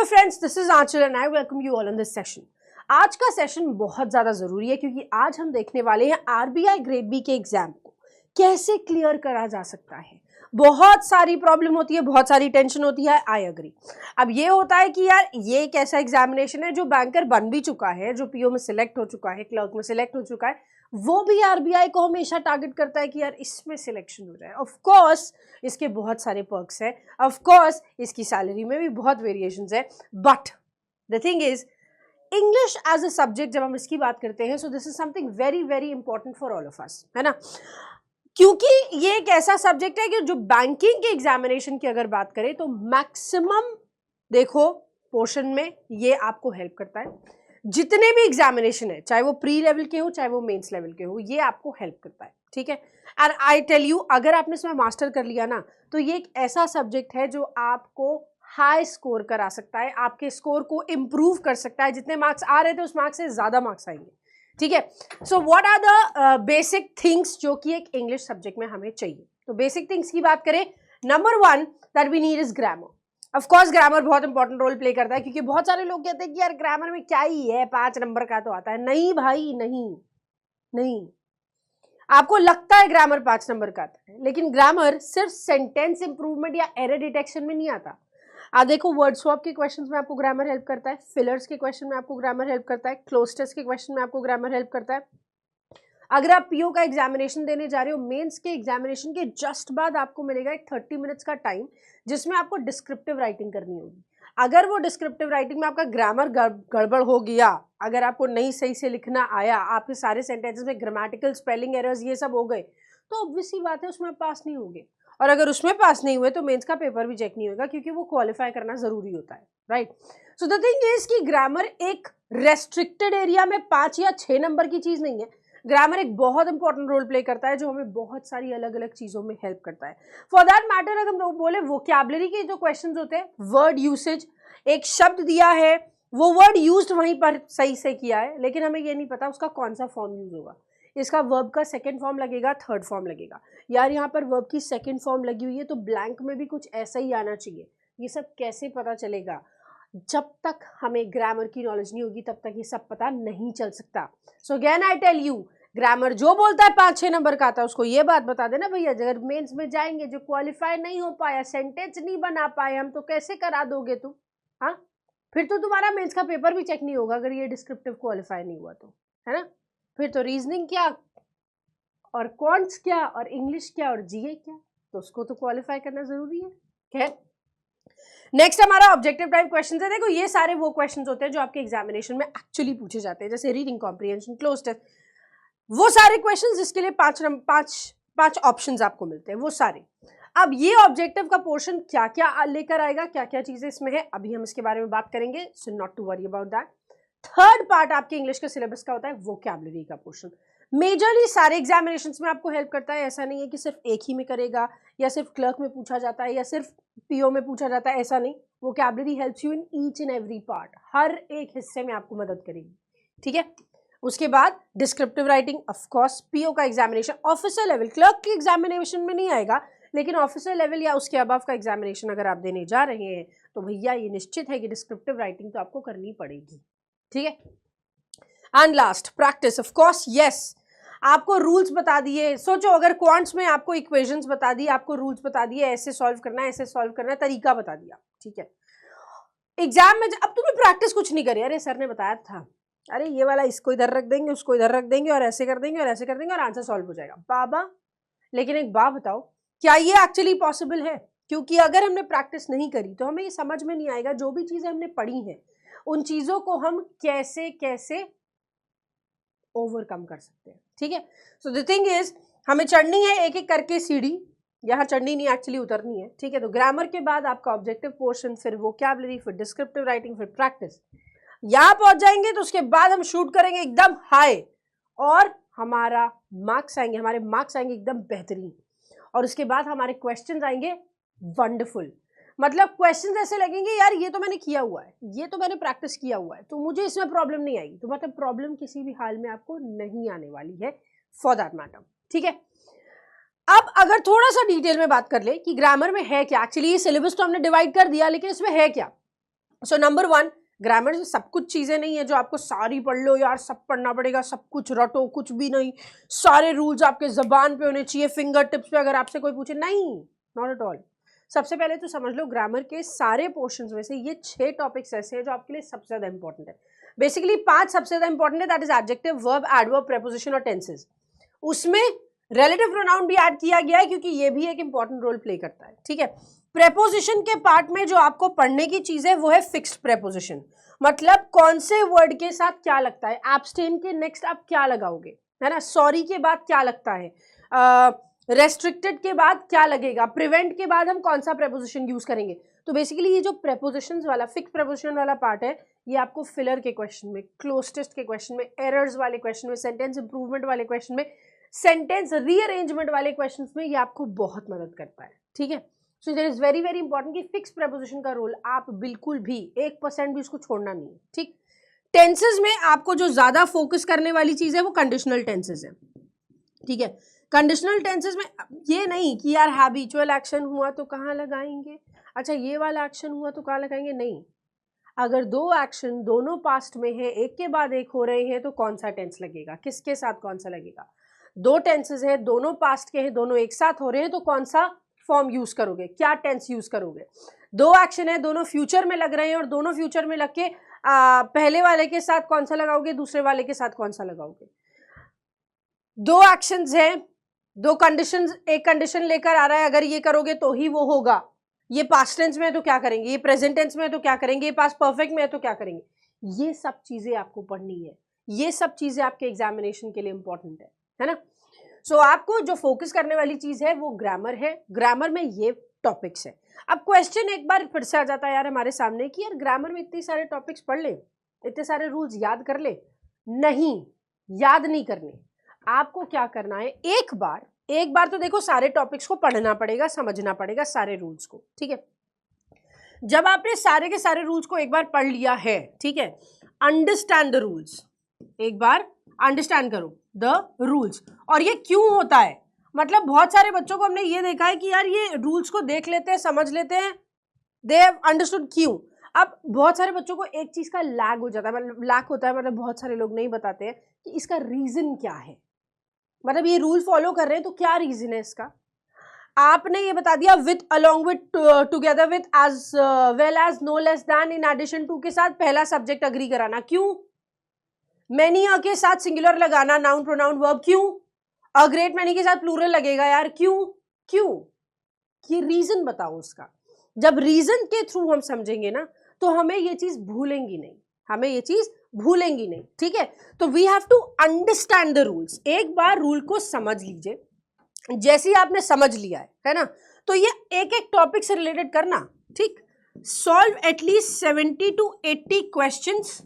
Hello friends, this is Aanchal and I welcome you all in this session. आज का session बहुत ज़्यादा ज़रूरी है क्योंकि आज हम देखने वाले हैं आरबीआई ग्रेड बी के एग्जाम को कैसे क्लियर करा जा सकता है। बहुत सारी प्रॉब्लम होती है, बहुत सारी टेंशन होती है, आई एग्री। अब ये होता है कि यार ये एक ऐसा एग्जामिनेशन है जो बैंकर बन भी चुका है, जो पीओ में सिलेक्ट हो चुका है, क्लर्क में सिलेक्ट हो चुका है, वो भी आरबीआई को हमेशा टारगेट करता है कि यार इसमें सिलेक्शन हो जाए। ऑफ कोर्स इसके बहुत सारे पर्क्स हैं, ऑफ कोर्स इसकी सैलरी में भी बहुत वेरिएशंस है, but the thing is English as a subject जब हम इसकी बात करते हैं, so this is something very very important for all of us, है ना। क्योंकि ये एक ऐसा सब्जेक्ट है कि जो बैंकिंग के एग्जामिनेशन की अगर बात करें तो मैक्सिमम देखो पोर्शन में ये आपको हेल्प करता है। जितने भी एग्जामिनेशन है, चाहे वो प्री लेवल के हो चाहे वो मेंस लेवल के हो, ये आपको हेल्प करता है, ठीक है। एंड आई टेल यू, अगर आपने इसमें मास्टर कर लिया ना, तो ये एक ऐसा सब्जेक्ट है जो आपको हाई स्कोर करा सकता है, आपके स्कोर को इम्प्रूव कर सकता है। जितने मार्क्स आ रहे थे उस मार्क्स से ज्यादा मार्क्स आएंगे, ठीक है। So what are the basic things जो कि एक इंग्लिश सब्जेक्ट में हमें चाहिए। तो बेसिक थिंग्स की बात करें, number 1 that we need is grammar. Of course grammar बहुत इंपॉर्टेंट रोल प्ले करता है, क्योंकि बहुत सारे लोग कहते हैं कि यार ग्रामर में क्या ही है, 5 नंबर का तो आता है। नहीं भाई, नहीं। आपको लगता है ग्रामर 5 नंबर का आता है, लेकिन ग्रामर सिर्फ सेंटेंस इंप्रूवमेंट या एरर डिटेक्शन में नहीं आता। आप देखो, वर्ड स्वैप के क्वेश्चंस में आपको ग्रामर हेल्प करता है, फिलर्स के क्वेश्चन में आपको ग्रामर हेल्प करता है, क्लोज टेस्ट के क्वेश्चन में आपको ग्रामर हेल्प करता है। अगर आप पीओ का एग्जामिनेशन देने जा रहे हो, मेंस के एग्जामिनेशन के जस्ट बाद आपको मिलेगा एक 30 मिनट्स का टाइम, जिसमें आपको डिस्क्रिप्टिव राइटिंग करनी होगी। अगर वो डिस्क्रिप्टिव राइटिंग में आपका ग्रामर गड़बड़ हो गया, अगर आपको नहीं सही से लिखना आया, आपके सारे सेंटेंसेस में ग्रामेटिकल स्पेलिंग एरर्स ये सब हो गए, तो ऑब्वियस सी बात है उसमें आप पास नहीं होंगे। और अगर उसमें पास नहीं हुए तो मेंस का पेपर भी चेक नहीं होगा, क्योंकि वो क्वालिफाई करना जरूरी होता है, right. So the thing is कि ग्रामर एक रेस्ट्रिक्टेड एरिया में 5 या 6 नंबर की चीज नहीं है। ग्रामर एक बहुत इंपॉर्टेंट रोल प्ले करता है, जो हमें बहुत सारी अलग अलग चीजों में हेल्प करता है। फॉर दैट मैटर, अगर हम लोग बोले वोकैबुलरी के जो क्वेश्चंस होते हैं, वर्ड यूसेज, एक शब्द दिया है, वो वर्ड यूज्ड वहीं पर सही से किया है, लेकिन हमें ये नहीं पता उसका कौन सा फॉर्म यूज होगा। इसका वर्ब का सेकंड फॉर्म लगेगा, थर्ड फॉर्म लगेगा, यार यहाँ पर वर्ब की सेकंड फॉर्म लगी हुई है तो ब्लैंक में भी कुछ ऐसा ही आना चाहिए। ये सब कैसे पता चलेगा? जब तक हमें ग्रामर की नॉलेज नहीं होगी तब तक ये सब पता नहीं चल सकता। So again I tell you, grammar जो बोलता है 5-6 नंबर का आता है, उसको ये बात बता देना, भैया अगर मेंस में जाएंगे, जो क्वालिफाई नहीं हो पाया, सेंटेंस नहीं बना पाए हम, तो कैसे करा दोगे तुम? हाँ, फिर तो तुम्हारा मेंस का पेपर भी चेक नहीं होगा अगर ये डिस्क्रिप्टिव क्वालिफाई नहीं हुआ तो, है ना। फिर तो रीजनिंग क्या और क्वांट्स क्या और इंग्लिश क्या और जीए क्या, तो उसको तो क्वालिफाई करना जरूरी है। खैर, नेक्स्ट हमारा ऑब्जेक्टिव टाइप क्वेश्चन है। देखो, ये सारे वो क्वेश्चंस होते हैं जो आपके एग्जामिनेशन में एक्चुअली पूछे जाते हैं, जैसे रीडिंग कॉम्प्रिहेंशन, क्लोज टेस्ट, वो सारे क्वेश्चंस जिसके लिए 5 ऑप्शंस आपको मिलते हैं, वो सारे। अब ये ऑब्जेक्टिव का पोर्शन क्या क्या लेकर आएगा, क्या क्या चीजें इसमें है, अभी हम इसके बारे में बात करेंगे, so not to worry about that. Third part आपके इंग्लिश के सिलेबस का होता है वोकैबुलरी का पोर्शन। मेजरली सारे एग्जामिनेशंस में आपको हेल्प करता है, ऐसा नहीं है कि सिर्फ एक ही में करेगा, या सिर्फ क्लर्क में पूछा जाता है, या सिर्फ पीओ में पूछा जाता है, ऐसा नहीं। Vocabulary helps you in each and every part, हर एक हिस्से में आपको मदद करेगी, ठीक है। उसके बाद descriptive writing, of course PO का एग्जामिनेशन ऑफिसर लेवल, क्लर्क के एग्जामिनेशन में नहीं आएगा, लेकिन ऑफिसर लेवल या उसके अबव का एग्जामिनेशन अगर आप देने जा रहे हैं तो भैया ये निश्चित है कि डिस्क्रिप्टिव राइटिंग तो आपको करनी पड़ेगी, ठीक है। And last, practice, of course yes, आपको रूल्स बता दिए। सोचो, अगर क्वांट्स में आपको इक्वेशंस बता दिए, आपको रूल्स बता दिए, ऐसे सॉल्व करना है, ऐसे सॉल्व करना है, तरीका बता दिया, ठीक है। एग्जाम में अब तुमने प्रैक्टिस कुछ नहीं करी, अरे सर ने बताया था, अरे ये वाला इसको इधर रख देंगे, उसको इधर रख देंगे, और ऐसे कर देंगे और ऐसे कर देंगे और आंसर सॉल्व हो जाएगा। बाबा, लेकिन एक बात बताओ, क्या ये एक्चुअली पॉसिबल है? क्योंकि अगर हमने प्रैक्टिस नहीं करी तो हमें ये समझ में नहीं आएगा, जो भी चीजें हमने पढ़ी हैं उन चीजों को हम कैसे कैसे ओवरकम कर सकते हैं, ठीक है। सो द थिंग इज, हमें चढ़नी है एक एक करके सीढ़ी, यहाँ चढ़नी नहीं, एक्चुअली उतरनी है, ठीक है। तो ग्रामर के बाद आपका ऑब्जेक्टिव पोर्शन, फिर वोकैबुलरी, फिर डिस्क्रिप्टिव राइटिंग, फिर प्रैक्टिस। यहाँ पहुंच जाएंगे तो उसके बाद हम शूट करेंगे एकदम हाई, और हमारे मार्क्स आएंगे एकदम बेहतरीन, और उसके बाद हमारे क्वेश्चन आएंगे वंडरफुल। मतलब क्वेश्चन ऐसे लगेंगे, यार ये तो मैंने किया हुआ है, ये तो मैंने प्रैक्टिस किया हुआ है, तो मुझे इसमें प्रॉब्लम नहीं आएगी। तो मतलब प्रॉब्लम किसी भी हाल में आपको नहीं आने वाली है, फॉर दैट मैटर, ठीक है। अब अगर थोड़ा सा डिटेल में बात कर ले कि ग्रामर में है क्या, एक्चुअली ये सिलेबस तो हमने डिवाइड कर दिया, लेकिन इसमें है क्या। सो नंबर 1, ग्रामर से सब कुछ चीजें नहीं है जो आपको सारी पढ़ लो यार, सब पढ़ना पड़ेगा, सब कुछ रटो, कुछ भी नहीं, सारे रूल्स आपके जबान पे होने चाहिए, फिंगर टिप्स पे अगर आपसे कोई पूछे, नहीं, नॉट एट ऑल। सबसे पहले तो समझ लो ग्रामर के सारे पोर्शंस में से ये 6 टॉपिक्स ऐसे हैं जो आपके लिए सबसे ज्यादा इंपॉर्टेंट है। बेसिकली 5 सबसे ज्यादा इंपॉर्टेंट है, that is adjective, verb, adverb, preposition और टेंसेस। उसमें रिलेटिव प्रोनाउन भी ऐड किया गया है क्योंकि ये भी एक इंपॉर्टेंट रोल प्ले करता है, ठीक है। प्रेपोजिशन के पार्ट में जो आपको पढ़ने की चीज है वो है फिक्स्ड प्रेपोजिशन, मतलब कौन से वर्ड के साथ क्या लगता है। एब्सटेन के नेक्स्ट आप क्या लगाओगे, है ना, सॉरी के बाद क्या लगता है, रेस्ट्रिक्टेड के बाद क्या लगेगा, प्रिवेंट के बाद हम कौन सा प्रेपोजिशन यूज करेंगे। तो बेसिकली ये जो प्रेपोजिशंस वाला फिक्स प्रेपोजिशन वाला पार्ट है, ये आपको फिलर के क्वेश्चन में, क्लोज टेस्ट के क्वेश्चन में, एरर्स वाले क्वेश्चन में, सेंटेंस इंप्रूवमेंट वाले क्वेश्चन में, सेंटेंस रीअरेंजमेंट वाले क्वेश्चंस में ये आपको बहुत मदद करता है, ठीक है। So there is very very important कि फिक्स प्रेपोजिशन का रोल आप बिल्कुल भी 1% भी उसको छोड़ना नहीं है, ठीक। टेंसेस में आपको जो ज्यादा फोकस करने वाली चीज है वो कंडीशनल टेंसेस है, ठीक है। कंडीशनल टेंसेस में ये नहीं कि यार हैबिचुअल एक्शन हुआ तो कहाँ लगाएंगे, अच्छा ये वाला एक्शन हुआ तो कहाँ लगाएंगे, नहीं। अगर 2 एक्शन दोनों पास्ट में है, एक के बाद एक हो रहे हैं, तो कौन सा टेंस लगेगा, किसके साथ कौन सा लगेगा। 2 टेंसेस है, दोनों पास्ट के हैं, दोनों एक साथ हो रहे हैं, तो कौन सा फॉर्म यूज करोगे, क्या टेंस यूज करोगे। 2 एक्शन है, दोनों फ्यूचर में लग रहे हैं और दोनों फ्यूचर में लग के पहले वाले के साथ कौन सा लगाओगे, दूसरे वाले के साथ कौन सा लगाओगे। 2 एक्शंस है, 2 कंडीशंस, एक कंडीशन लेकर आ रहा है, अगर ये करोगे तो ही वो होगा, ये पास्ट टेंस में है तो क्या करेंगे, ये प्रेजेंट टेंस में है तो क्या करेंगे, ये पास्ट परफेक्ट में है तो क्या करेंगे। ये सब चीजें आपको पढ़नी है, ये सब चीजें आपके एग्जामिनेशन के लिए इंपॉर्टेंट है ना। सो आपको जो फोकस करने वाली चीज है वो ग्रामर है, ग्रामर में ये टॉपिक्स है। अब क्वेश्चन एक बार फिर से आ जाता है यार हमारे सामने कि यार ग्रामर में इतने सारे टॉपिक्स पढ़ ले, इतने सारे रूल्स याद कर ले, नहीं, याद नहीं करने। आपको क्या करना है, एक बार तो देखो सारे टॉपिक्स को पढ़ना पड़ेगा, समझना पड़ेगा सारे रूल्स को, ठीक है। जब आपने सारे के सारे रूल्स को एक बार पढ़ लिया है, ठीक है, अंडरस्टैंड द रूल्स, एक बार अंडरस्टैंड करो द रूल्स। और ये क्यों होता है, मतलब बहुत सारे बच्चों को हमने ये देखा है कि यार ये रूल्स को देख लेते हैं, समझ लेते हैं, दे हैव अंडरस्टूड क्यों। अब बहुत सारे बच्चों को एक चीज का लैग हो जाता है, मतलब लैग होता है, मतलब बहुत सारे लोग नहीं बताते हैं कि इसका रीजन क्या है, मतलब ये रूल फॉलो कर रहे हैं तो क्या रीजन है इसका। आपने ये बता दिया with, along with, together with, as well as, no less than, in addition to के साथ पहला सब्जेक्ट अग्री कराना, क्यों। मैनी के साथ सिंगुलर लगाना, नाउन प्रोनाउन वर्ब, क्यों। अ ग्रेट मैनी के साथ प्लूरल लगेगा यार, क्यों, ये रीजन बताओ उसका। जब रीजन के थ्रू हम समझेंगे ना तो हमें ये चीज भूलेंगी नहीं, ठीक है। तो we have to understand the rules. एक बार रूल को समझ लीजिए, जैसे ही आपने समझ लिया है ना, तो ये एक एक टॉपिक से रिलेटेड करना, ठीक। Solve at least 70 to 80 questions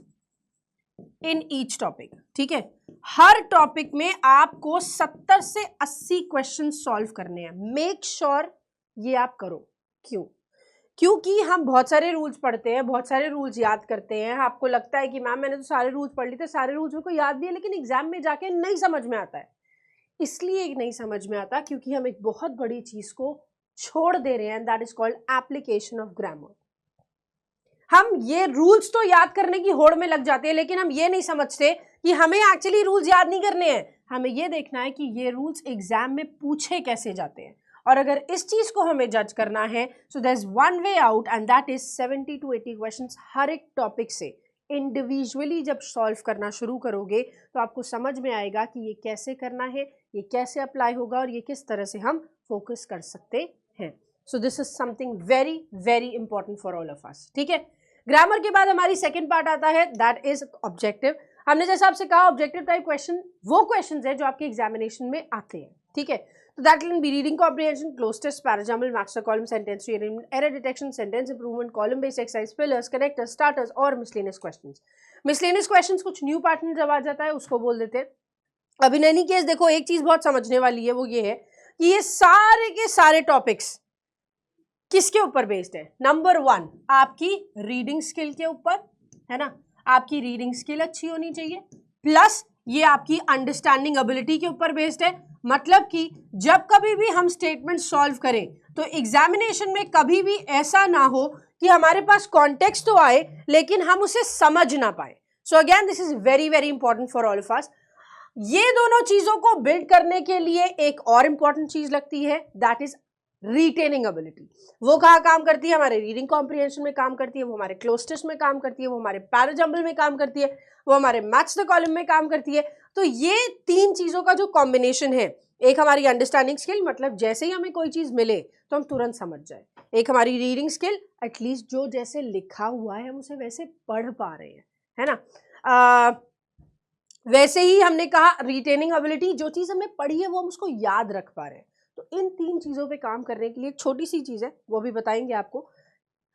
in each topic, ठीक है। हर टॉपिक में आपको 70 से 80 क्वेश्चन सॉल्व करने हैं, मेक श्योर ये आप करो। क्योंकि हम बहुत सारे रूल्स पढ़ते हैं, बहुत सारे रूल्स याद करते हैं, आपको लगता है कि मैम मैंने तो सारे रूल्स पढ़ लिए थे, सारे रूल्स मेरे को याद भी है, लेकिन एग्जाम में जाके नहीं समझ में आता है। इसलिए नहीं समझ में आता क्योंकि हम एक बहुत बड़ी चीज को छोड़ दे रहे हैं, that is called application of grammar. हम ये रूल्स तो याद करने की होड़ में लग जाते हैं, लेकिन हम ये नहीं समझते कि हमें एक्चुअली रूल्स याद नहीं करने हैं, हमें ये देखना है कि ये रूल्स एग्जाम में पूछे कैसे जाते हैं। और अगर इस चीज को हमें जज करना है, so there is one way out and that is 70 to 80 questions हर एक टॉपिक से इंडिविजुअली जब सॉल्व करना शुरू करोगे तो आपको समझ में आएगा कि ये कैसे करना है, ये कैसे अप्लाई होगा और ये किस तरह से हम फोकस कर सकते हैं। So this is something very very important for all of अस, ठीक है। ग्रामर के बाद हमारी सेकंड पार्ट आता है, दैट इज ऑब्जेक्टिव। हमने जैसा आपसे कहा ऑब्जेक्टिव टाइप क्वेश्चन वो क्वेश्चंस है जो आपके एग्जामिनेशन में आते हैं, ठीक है। तो that can be reading comprehension, cloze test, parajumble, master column, sentence rearrangement, error detection, sentence improvement, column based exercise, fillers, connectors, starters और मिसलेनियस क्वेश्चंस। मिसलेनियस क्वेश्चंस कुछ न्यू पैटर्न जब आ जाता है उसको बोल देते हैं। अब इन एनी केस देखो एक चीज बहुत समझने वाली है, वो ये है कि ये सारे के सारे टॉपिक्स किसके ऊपर बेस्ड है। नंबर 1 आपकी रीडिंग स्किल के ऊपर, है ना, आपकी रीडिंग स्किल अच्छी होनी चाहिए, प्लस ये आपकी अंडरस्टैंडिंग एबिलिटी के ऊपर बेस्ड है। मतलब कि जब कभी भी हम स्टेटमेंट सॉल्व करें तो एग्जामिनेशन में कभी भी ऐसा ना हो कि हमारे पास कॉन्टेक्स्ट तो आए लेकिन हम उसे समझ ना पाए। So again this is very very important for all of अस। ये दोनों चीजों को बिल्ड करने के लिए एक और इंपॉर्टेंट चीज लगती है, दैट इज रिटेनिंग एबिलिटी। वो कहाँ काम करती है? हमारे रीडिंग कॉम्प्रिहेंशन में काम करती है, वो हमारे क्लोज टेस्ट में काम करती है, वो हमारे पैराजंबल में काम करती है, वो हमारे मैच द कॉलम में काम करती है। तो ये तीन चीजों का जो कॉम्बिनेशन है, एक हमारी अंडरस्टैंडिंग स्किल, मतलब जैसे ही हमें कोई चीज मिले तो हम तुरंत समझ जाए, एक हमारी रीडिंग स्किल, एटलीस्ट जो जैसे लिखा हुआ है हम उसे वैसे पढ़ पा रहे हैं, है ना। वैसे ही हमने कहा रिटेनिंग एबिलिटी, जो चीज हमने पढ़ी है वो हम उसको याद रख पा रहे हैं। तो इन तीन चीजों पे काम करने के लिए एक छोटी सी चीज है, वो भी बताएंगे आपको।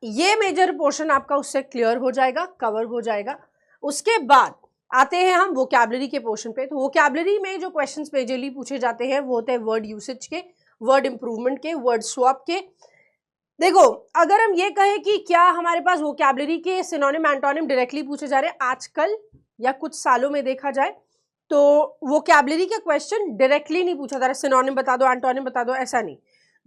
ये मेजर पोर्शन आपका उससे क्लियर हो जाएगा, कवर हो जाएगा। उसके बाद आते हैं हम वोकैबुलरी के पोर्शन पे। तो वोकैबुलरी में जो क्वेश्चंस मेजरली पूछे जाते हैं वो होते हैं वर्ड यूसेज के, वर्ड इंप्रूवमेंट के, वर्ड स्वैप के। देखो, अगर हम ये कहें कि क्या हमारे पास वोकैबुलरी के सिनोनिम एंटोनिम डायरेक्टली पूछे जा रहे हैं आजकल या कुछ सालों में देखा जाए, तो वोकैबुलरी के क्वेश्चन डायरेक्टली नहीं पूछा जा रहा है, सिनोनिम बता दो, एंटोनिम बता दो, ऐसा नहीं।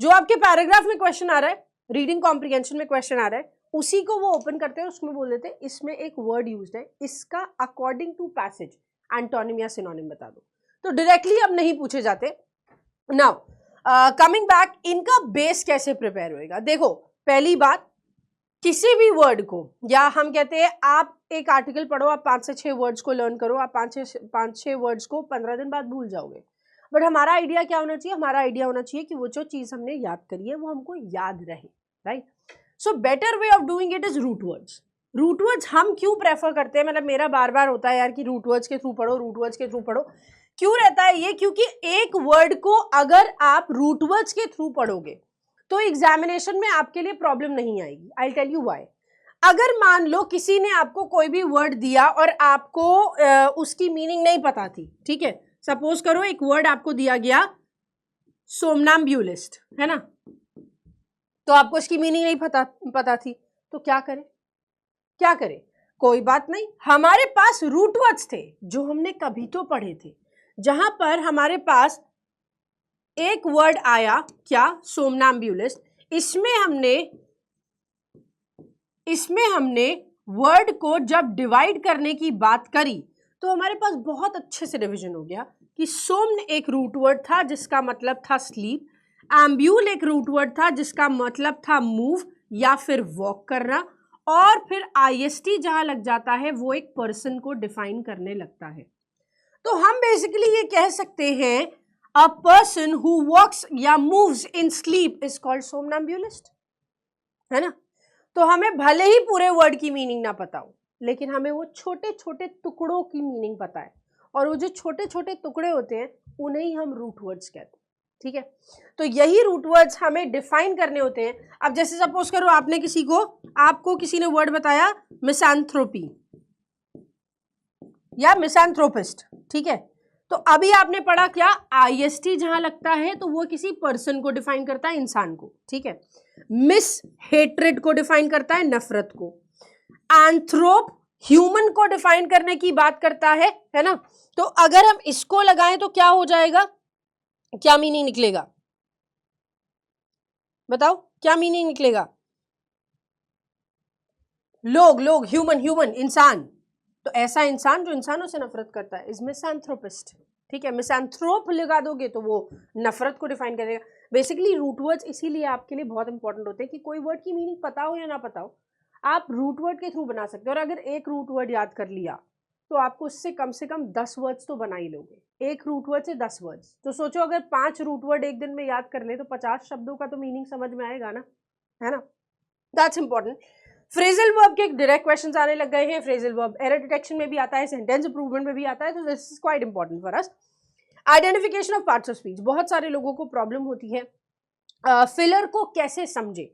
जो आपके पैराग्राफ में क्वेश्चन आ रहा है, रीडिंग कॉम्प्रिहेंशन में क्वेश्चन आ रहा है, उसी को वो ओपन करते हैं, उसमें बोल देते हैं इसमें एक वर्ड यूज्ड है, इसका अकॉर्डिंग टू पैसेज एंटोनिम या सिनोनिम बता दो। तो डायरेक्टली अब नहीं पूछे जाते। नाउ कमिंग बैक, इनका बेस कैसे प्रिपेयर होएगा? देखो, पहली बात, किसी भी वर्ड को, या हम कहते हैं आप एक आर्टिकल पढ़ो, आप 5 से 6 वर्ड्स को लर्न करो, आप 5-6 वर्ड्स को 15 दिन बाद भूल जाओगे। बट हमारा आइडिया क्या होना चाहिए? हमारा आइडिया होना चाहिए कि वो जो चीज हमने याद करी है वो हमको याद रहे, right? So better way of doing it is root words. Root words हम क्यों प्रेफर करते हैं? मतलब मेरा बार बार होता है यार कि रूट वर्ड्स के थ्रू पढ़ो, रूट वर्ड्स के थ्रू पढ़ो। क्यों रहता है ये? क्योंकि एक वर्ड को अगर आप रूट वर्ड्स के थ्रू पढ़ोगे तो एग्जामिनेशन में आपके लिए प्रॉब्लम नहीं आएगी। I will tell you why. अगर मान लो किसी ने आपको कोई भी वर्ड दिया और आपको उसकी मीनिंग नहीं पता थी, ठीक है, सपोज करो एक वर्ड आपको दिया गया सोमनाम्ब्यूलिस्ट, है ना, तो आपको इसकी मीनिंग नहीं पता थी, तो क्या करें? कोई बात नहीं, हमारे पास रूट वर्ड्स थे जो हमने कभी तो पढ़े थे, जहां पर हमारे पास एक वर्ड आया, क्या? सोमनाम्ब्यूलिस्ट। इसमें हमने वर्ड को जब डिवाइड करने की बात करी तो हमारे पास बहुत अच्छे से डिवीजन हो गया कि सोम्न एक रूट वर्ड था जिसका मतलब था स्लीप, एम्ब्यूल एक रूट वर्ड था जिसका मतलब था मूव या फिर वॉक करना, और फिर आईएसटी जहां लग जाता है वो एक पर्सन को डिफाइन करने लगता है। तो हम बेसिकली ये कह सकते हैं अ पर्सन हु वॉक्स या moves in sleep is called somnambulist, है ना। तो हमें भले ही पूरे वर्ड की मीनिंग ना पता हो, लेकिन हमें वो छोटे छोटे टुकड़ों की मीनिंग पता है, और वो जो छोटे छोटे टुकड़े होते हैं उन्हें ही हम रूट वर्ड्स कहते हैं, ठीक है। तो यही रूट वर्ड्स हमें डिफाइन करने होते हैं। अब जैसे सपोज करो आपको किसी ने वर्ड बताया मिसैंथ्रोपी या मिसैंथ्रोपिस्ट, ठीक है, तो अभी आपने पढ़ा क्या? आईएसटी जहां लगता है तो वो किसी पर्सन को डिफाइन करता है, इंसान को, ठीक है। मिस हेट्रेड को डिफाइन करता है, नफरत को। एंथ्रोप ह्यूमन को डिफाइन करने की बात करता है ना। तो अगर हम इसको लगाएं तो क्या हो जाएगा? क्या मीनिंग निकलेगा? बताओ, क्या मीनिंग निकलेगा? लोग ह्यूमन इंसान। तो ऐसा इंसान जो इंसानों से नफरत करता है इज मिसैंथ्रोपिस्ट, ठीक है। मिसैंथ्रोप लगा दोगे तो वो नफरत को डिफाइन करेगा। बेसिकली रूट वर्ड्स इसीलिए आपके लिए बहुत इंपॉर्टेंट होते हैं कि कोई वर्ड की मीनिंग पता हो या ना पता हो, आप रूट वर्ड के थ्रू बना सकते हो। और अगर एक रूट वर्ड याद कर लिया तो आपको उससे कम से कम 10 वर्ड्स तो बना ही लोगे। एक रूट वर्ड से 10 वर्ड्स, तो सोचो अगर 5 रूट वर्ड एक दिन में याद कर ले तो 50 शब्दों का तो मीनिंग समझ में आएगा ना, है ना। That's important. फ्रेजल वर्ब के डायरेक्ट क्वेश्चंस आने लग गए हैं। फ्रेजल वर्ब एरर डिटेक्शन में भी आता है, सेंटेंस इंप्रूवमेंट में भी आता है, तो this is quite important for us. Identification of parts of speech, बहुत सारे लोगों को प्रॉब्लम होती है। फिलर को कैसे समझे,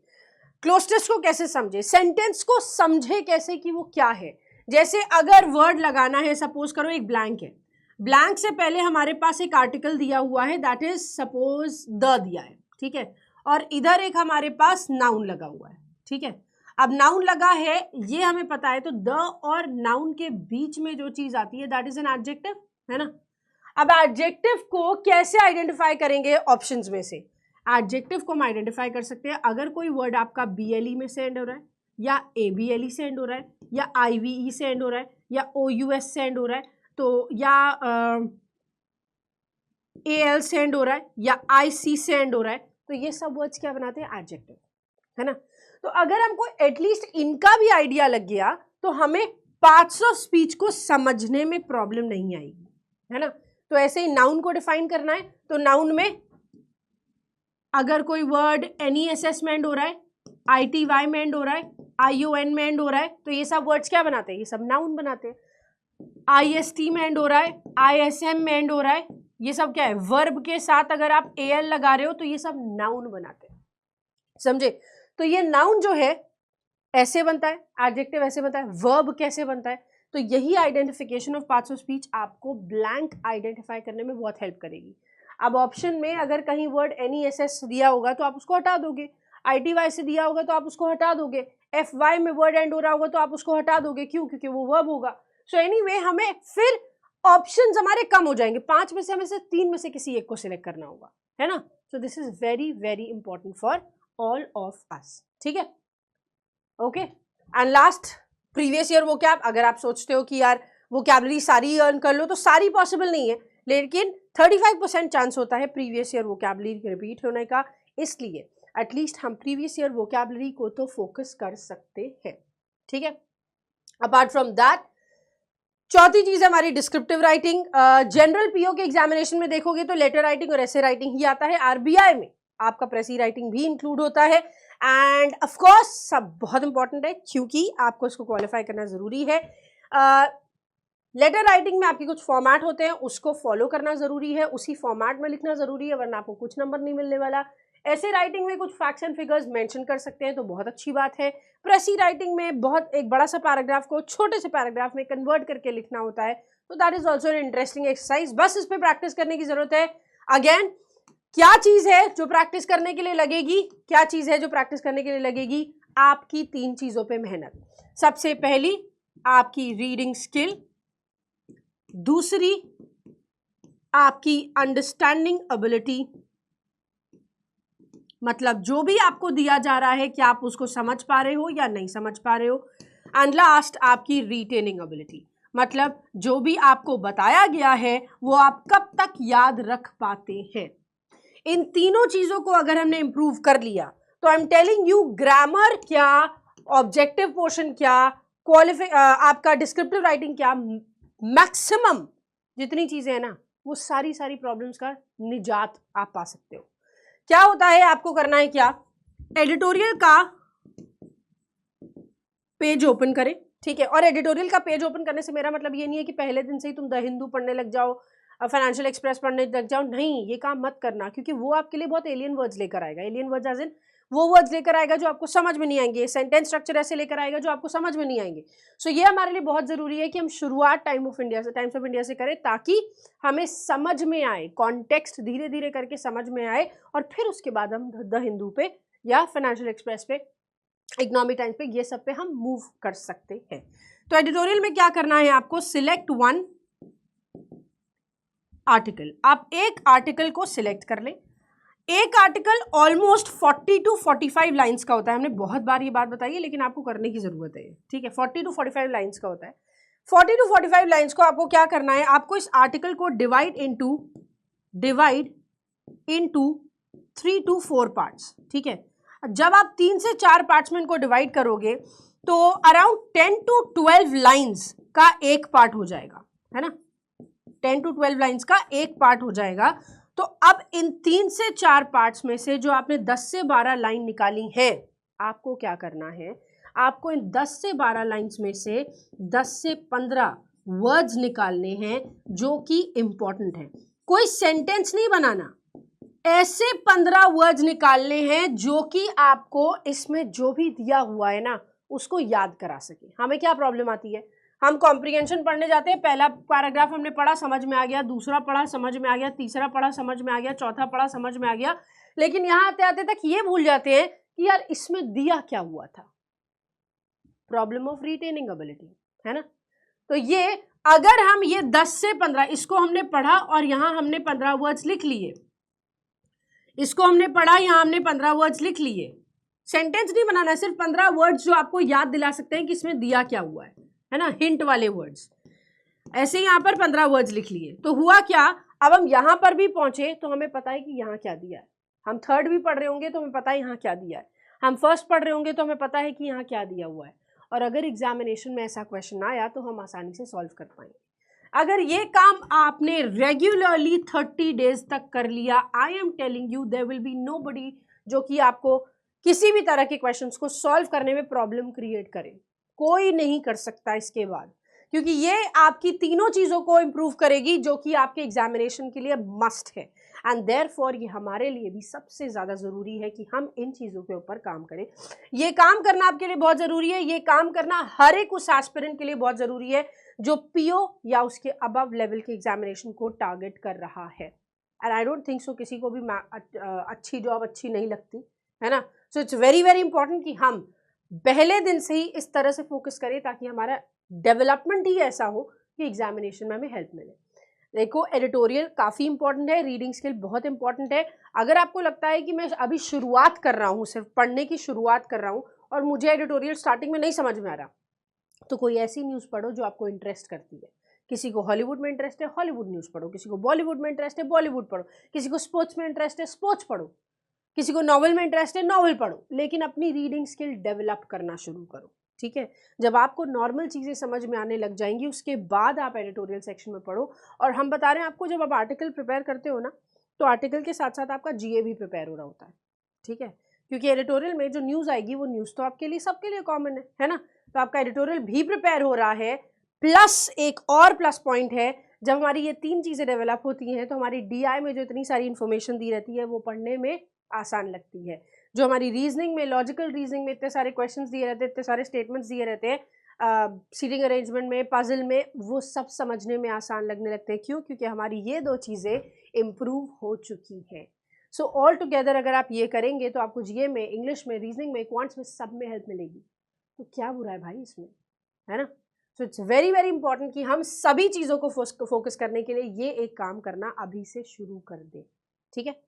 क्लोज टेस्ट को कैसे समझे, सेंटेंस को समझे कैसे कि वो क्या है। जैसे अगर वर्ड लगाना है, सपोज करो एक ब्लैंक है, ब्लैंक से पहले हमारे पास एक आर्टिकल दिया हुआ है, दैट इज सपोज द दिया है, ठीक है, और इधर एक हमारे पास नाउन लगा हुआ है, ठीक है। अब नाउन लगा है ये हमें पता है, तो द और नाउन के बीच में जो चीज आती है दैट इज एन एडजेक्टिव, है ना। अब एडजेक्टिव को कैसे आइडेंटिफाई करेंगे? ऑप्शंस में से एडजेक्टिव को हम आइडेंटिफाई कर सकते हैं अगर कोई वर्ड आपका BLE में से एंड हो रहा है, या ABLE से एंड हो रहा है, या IVE से एंड हो रहा है, या OUS से एंड हो रहा है, तो या AL से एंड हो रहा है, या IC से एंड हो रहा है, तो ये सब वर्ड्स क्या बनाते हैं? एडजेक्टिव, है ना। तो अगर हमको एटलीस्ट इनका भी आइडिया लग गया तो हमें पार्ट्स ऑफ स्पीच को समझने में प्रॉब्लम नहीं आएगी, है ना। तो ऐसे ही नाउन को डिफाइन करना है, तो नाउन में अगर कोई वर्ड NESS में एंड हो रहा है, ITY में एंड हो रहा है, ION में एंड हो रहा है, तो ये सब वर्ड्स क्या बनाते हैं? ये सब नाउन बनाते हैं। IST में एंड हो रहा है, ISM में एंड हो रहा है, ये सब क्या है? वर्ब के साथ अगर आप AL लगा रहे हो तो ये सब नाउन बनाते हैं, समझे। तो ये नाउन जो है ऐसे बनता है, एडजेक्टिव ऐसे बनता है, वर्ब कैसे बनता है। तो यही identification of parts of speech आपको ब्लैंक आइडेंटिफाई करने में बहुत हेल्प करेगी। अब ऑप्शन में अगर कहीं वर्ड NESS दिया होगा तो आप उसको हटा दोगे, ITY से दिया होगा तो आप उसको हटा दोगे, FY में वर्ड एंड हो रहा होगा तो आप उसको हटा दोगे, क्यों? क्योंकि वो वर्ब होगा। सो एनीवे हमें फिर ऑप्शंस हमारे कम हो जाएंगे, 5 में से हमें से 3 में से किसी एक को सिलेक्ट करना होगा, है ना। सो this is very very important for all of अस, ठीक है। Okay, and last previous year vocab. अगर आप सोचते हो कि यार वोकैबुलरी सारी अर्न कर लो, तो सारी पॉसिबल नहीं है, लेकिन 35% चांस होता है प्रीवियस ईयर वोकैबुलरी रिपीट होने का, इसलिए एटलीस्ट हम प्रीवियस ईयर वोकैबुलरी को तो फोकस कर सकते हैं, ठीक है। अपार्ट फ्रॉम दैट, चौथी चीज है हमारी डिस्क्रिप्टिव राइटिंग। जनरल PO के एग्जामिनेशन में देखोगे तो लेटर राइटिंग और ऐसे राइटिंग ही आता है। RBI में आपका प्रेसी राइटिंग भी इंक्लूड होता है, एंड ऑफ कोर्स सब बहुत इंपॉर्टेंट है क्योंकि आपको इसको क्वालिफाई करना जरूरी है। लेटर राइटिंग में आपके कुछ फॉर्मेट होते हैं, उसको फॉलो करना जरूरी है, उसी फॉर्मेट में लिखना जरूरी है, वरना आपको कुछ नंबर नहीं मिलने वाला। ऐसे राइटिंग में कुछ फैक्ट्स एंड फिगर्स मेंशन कर सकते हैं तो बहुत अच्छी बात है। प्रेसी राइटिंग में बहुत एक बड़ा सा पैराग्राफ को छोटे से पैराग्राफ में कन्वर्ट करके लिखना होता है, तो that is also an interesting exercise. बस इस पर प्रैक्टिस करने की जरूरत है। अगेन, क्या चीज है जो प्रैक्टिस करने के लिए लगेगी? क्या चीज है जो प्रैक्टिस करने के लिए लगेगी? आपकी 3 चीजों पे मेहनत। सबसे पहली आपकी रीडिंग स्किल, दूसरी आपकी अंडरस्टैंडिंग एबिलिटी, मतलब जो भी आपको दिया जा रहा है क्या आप उसको समझ पा रहे हो या नहीं समझ पा रहे हो, एंड लास्ट आपकी रिटेनिंग एबिलिटी, मतलब जो भी आपको बताया गया है वो आप कब तक याद रख पाते हैं। इन तीनों चीजों को अगर हमने इंप्रूव कर लिया तो आई एम टेलिंग यू, ग्रामर क्या, ऑब्जेक्टिव पोर्शन क्या, आपका डिस्क्रिप्टिव राइटिंग क्या, मैक्सिमम जितनी चीजें हैं ना, वो सारी प्रॉब्लम्स का निजात आप पा सकते हो। क्या होता है, आपको करना है क्या, एडिटोरियल का पेज ओपन करें, ठीक है। और एडिटोरियल का पेज ओपन करने से मेरा मतलब ये नहीं है कि पहले दिन से ही तुम द हिंदू पढ़ने लग जाओ, फाइनेंशियल एक्सप्रेस पढ़ने लग जाओ, नहीं, ये काम मत करना, क्योंकि वो आपके लिए बहुत एलियन वर्ड्स लेकर आएगा। एलियन वर्ड्स एज इन वो वर्ड्स लेकर आएगा जो आपको समझ में नहीं आएंगे, सेंटेंस स्ट्रक्चर ऐसे लेकर आएगा जो आपको समझ में नहीं आएंगे। सो ये हमारे लिए बहुत जरूरी है कि हम शुरुआत टाइम्स ऑफ इंडिया से करें, ताकि हमें समझ में आए, कॉन्टेक्स्ट धीरे धीरे करके समझ में आए, और फिर उसके बाद हम द हिंदू पे या फाइनेंशियल एक्सप्रेस पे, इकोनॉमिक टाइम्स पे, ये सब पे हम मूव कर सकते हैं। तो एडिटोरियल में क्या करना है आपको, सिलेक्ट 1 आर्टिकल। आप एक आर्टिकल को सिलेक्ट कर लें। एक आर्टिकल ऑलमोस्ट 40 to 45 लाइंस का होता है। हमने बहुत बार ये बात बताई है, लेकिन आपको करने की जरूरत है, ठीक है। 40 to 45 लाइंस का होता है। 40 to 45 लाइंस को आपको क्या करना है, आपको इस आर्टिकल को डिवाइड इनटू 3 to 4 पार्ट्स, ठीक है। जब आप 3 से 4 पार्ट्स में इनको डिवाइड करोगे तो अराउंड 10 to 12 लाइंस का एक पार्ट हो जाएगा, है ना। 10 to 12 लाइंस का एक पार्ट हो जाएगा। तो अब इन 3 से 4 पार्ट्स में से जो आपने 10 से 12 लाइन निकाली है, आपको क्या करना है, आपको इन 10 से 12 लाइंस में से 10 से 15 वर्ड्स निकालने हैं जो कि इंपॉर्टेंट है। कोई सेंटेंस नहीं बनाना, ऐसे 15 वर्ड्स निकालने हैं जो कि आपको इसमें जो भी दिया हुआ है ना उसको याद करा सके। हमें क्या प्रॉब्लम आती है, हम कॉम्प्रिहेंशन पढ़ने जाते हैं, पहला पैराग्राफ हमने पढ़ा समझ में आ गया, दूसरा पढ़ा समझ में आ गया, तीसरा पढ़ा समझ में आ गया, चौथा पढ़ा समझ में आ गया, लेकिन यहाँ आते आते तक ये भूल जाते हैं कि यार इसमें दिया क्या हुआ था। प्रॉब्लम ऑफ रिटेनिंग एबिलिटी, है ना। तो ये अगर हम ये 10 से 15 इसको हमने पढ़ा और यहाँ हमने 15 वर्ड्स लिख लिए, इसको हमने पढ़ा, यहाँ हमने 15 वर्ड्स लिख लिए, सेंटेंस नहीं बनाना है, सिर्फ 15 वर्ड्स जो आपको याद दिला सकते हैं कि इसमें दिया क्या हुआ है ना, हिंट वाले वर्ड्स। ऐसे ही यहाँ पर 15 वर्ड्स लिख लिए। तो हुआ क्या, अब हम यहाँ पर भी पहुंचे तो हमें पता है कि यहाँ क्या दिया है। हम थर्ड भी पढ़ रहे होंगे तो हमें पता है यहाँ क्या दिया है, हम फर्स्ट पढ़ रहे होंगे तो हमें पता है कि यहाँ क्या दिया हुआ है। और अगर एग्जामिनेशन में ऐसा क्वेश्चन आया तो हम आसानी से सॉल्व कर पाएंगे। अगर ये काम आपने रेगुलरली 30 डेज तक कर लिया, I am telling you there will be nobody जो कि आपको किसी भी तरह के क्वेश्चंस को सॉल्व करने में प्रॉब्लम क्रिएट करे। कोई नहीं कर सकता इसके बाद, क्योंकि ये आपकी तीनों चीजों को इंप्रूव करेगी जो कि आपके एग्जामिनेशन के लिए मस्ट है। एंड देयरफॉर ये हमारे लिए भी सबसे ज्यादा जरूरी है कि हम इन चीजों के ऊपर काम करें। ये काम करना आपके लिए बहुत जरूरी है, ये काम करना हर एक उस एस्पिरेंट के लिए बहुत जरूरी है जो पीओ या उसके अबव लेवल के एग्जामिनेशन को टारगेट कर रहा है। And I don't think so किसी को भी अच्छी जॉब अच्छी नहीं लगती है ना। So it's very very important कि हम पहले दिन से ही इस तरह से फोकस करें ताकि हमारा डेवलपमेंट ही ऐसा हो कि एग्जामिनेशन में हमें हेल्प मिले। देखो, एडिटोरियल काफ़ी इंपॉर्टेंट है, रीडिंग स्किल बहुत इंपॉर्टेंट है। अगर आपको लगता है कि मैं अभी शुरुआत कर रहा हूँ, सिर्फ पढ़ने की शुरुआत कर रहा हूँ और मुझे एडिटोरियल स्टार्टिंग में नहीं समझ में आ रहा, तो कोई ऐसी न्यूज़ पढ़ो जो आपको इंटरेस्ट करती है। किसी को हॉलीवुड में इंटरेस्ट है, हॉलीवुड न्यूज़ पढ़ो। किसी को बॉलीवुड में इंटरेस्ट है, बॉलीवुड पढ़ो। किसी को स्पोर्ट्स में इंटरेस्ट है, स्पोर्ट्स पढ़ो। किसी को नॉवल में इंटरेस्ट है, नॉवल पढ़ो। लेकिन अपनी रीडिंग स्किल डेवलप करना शुरू करो, ठीक है। जब आपको नॉर्मल चीज़ें समझ में आने लग जाएंगी उसके बाद आप एडिटोरियल सेक्शन में पढ़ो। और हम बता रहे हैं आपको, जब आप आर्टिकल प्रिपेयर करते हो ना, तो आर्टिकल के साथ साथ आपका जीए भी प्रिपेयर हो रहा होता है, ठीक है। क्योंकि एडिटोरियल में जो न्यूज़ आएगी वो न्यूज़ तो आपके लिए, सबके लिए कॉमन है ना। तो आपका एडिटोरियल भी प्रिपेयर हो रहा है। प्लस एक और प्लस पॉइंट है, जब हमारी ये तीन चीज़ें डेवलप होती हैं तो हमारी डीआई में जो इतनी सारी इन्फॉर्मेशन दी रहती है वो पढ़ने में आसान लगती है। जो हमारी रीजनिंग में, लॉजिकल रीजनिंग में इतने सारे क्वेश्चंस दिए रहते हैं, इतने सारे स्टेटमेंट्स दिए रहते हैं, सीटिंग अरेंजमेंट में, पजल में, वो सब समझने में आसान लगने लगते हैं। क्यों? क्योंकि हमारी ये दो चीज़ें इम्प्रूव हो चुकी हैं। सो ऑल टुगेदर अगर आप ये करेंगे तो आपको जीए में, इंग्लिश में, रीजनिंग में, क्वांट्स में, सब में हेल्प मिलेगी। तो क्या बुरा है भाई इसमें, है ना। So it's very very important कि हम सभी चीज़ों को फोकस करने के लिए ये एक काम करना अभी से शुरू कर दें, ठीक है।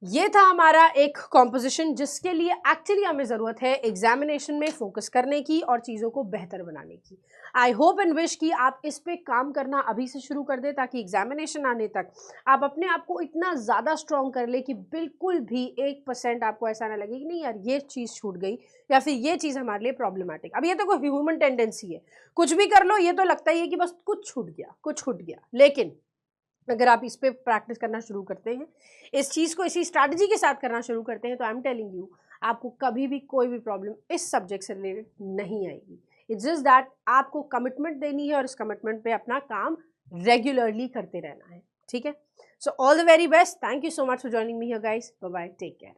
ये था हमारा एक कॉम्पोजिशन जिसके लिए एक्चुअली हमें ज़रूरत है एग्जामिनेशन में फोकस करने की और चीज़ों को बेहतर बनाने की। आई होप एंड विश कि आप इस पे काम करना अभी से शुरू कर दें ताकि एग्जामिनेशन आने तक आप अपने आप को इतना ज़्यादा स्ट्रॉन्ग कर ले कि बिल्कुल भी 1% आपको ऐसा ना लगे कि नहीं यार ये चीज़ छूट गई या फिर ये चीज़ हमारे लिए प्रॉब्लमेटिक। अब ये तो कोई ह्यूमन टेंडेंसी है, कुछ भी कर लो ये तो लगता ही है कि बस कुछ छूट गया, कुछ छूट गया। लेकिन अगर आप इस पे प्रैक्टिस करना शुरू करते हैं, इस चीज़ को इसी स्ट्रैटेजी के साथ करना शुरू करते हैं, तो आई एम टेलिंग यू आपको कभी भी कोई भी प्रॉब्लम इस सब्जेक्ट से रिलेटेड नहीं आएगी। इट्स जस्ट दैट आपको कमिटमेंट देनी है और इस कमिटमेंट पे अपना काम रेगुलरली करते रहना है, ठीक है। So all the very best, thank you so much for joining me here guys, bye bye, take care.